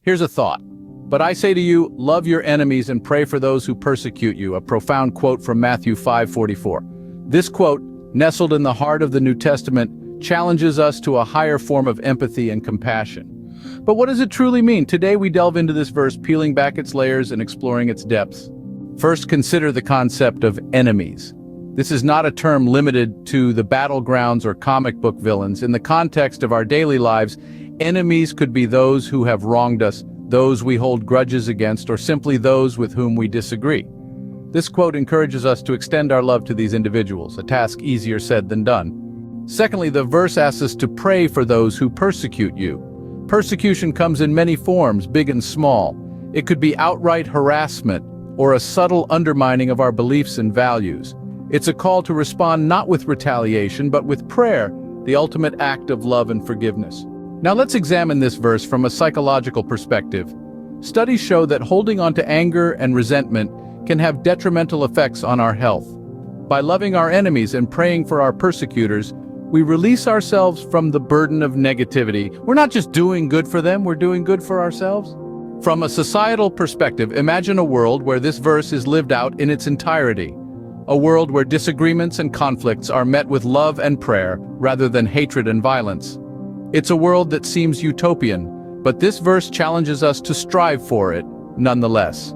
Here's a thought. But I say to you, love your enemies and pray for those who persecute you, a profound quote from Matthew 5:44. This quote, nestled in the heart of the New Testament, challenges us to a higher form of empathy and compassion. But what does it truly mean? Today we delve into this verse, peeling back its layers and exploring its depths. First, consider the concept of enemies. This is not a term limited to the battlegrounds or comic book villains. In the context of our daily lives, enemies could be those who have wronged us, those we hold grudges against, or simply those with whom we disagree. This quote encourages us to extend our love to these individuals, a task easier said than done. Secondly, the verse asks us to pray for those who persecute you. Persecution comes in many forms, big and small. It could be outright harassment or a subtle undermining of our beliefs and values. It's a call to respond not with retaliation, but with prayer, the ultimate act of love and forgiveness. Now let's examine this verse from a psychological perspective. Studies show that holding on to anger and resentment can have detrimental effects on our health. By loving our enemies and praying for our persecutors, we release ourselves from the burden of negativity. We're not just doing good for them, we're doing good for ourselves. From a societal perspective, imagine a world where this verse is lived out in its entirety. A world where disagreements and conflicts are met with love and prayer rather than hatred and violence. It's a world that seems utopian, but this verse challenges us to strive for it, nonetheless.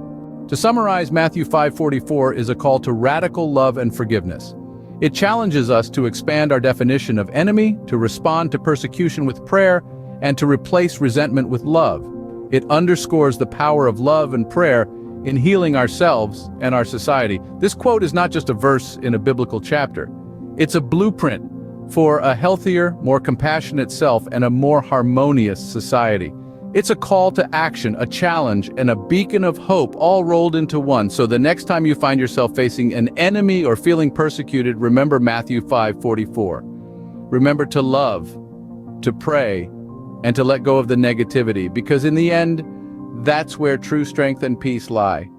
To summarize, Matthew 5:44 is a call to radical love and forgiveness. It challenges us to expand our definition of enemy, to respond to persecution with prayer, and to replace resentment with love. It underscores the power of love and prayer in healing ourselves and our society. This quote is not just a verse in a biblical chapter. It's a blueprint for a healthier, more compassionate self and a more harmonious society. It's a call to action, a challenge, and a beacon of hope all rolled into one. So the next time you find yourself facing an enemy or feeling persecuted, remember Matthew 5:44. Remember to love, to pray, and to let go of the negativity, because in the end, that's where true strength and peace lie.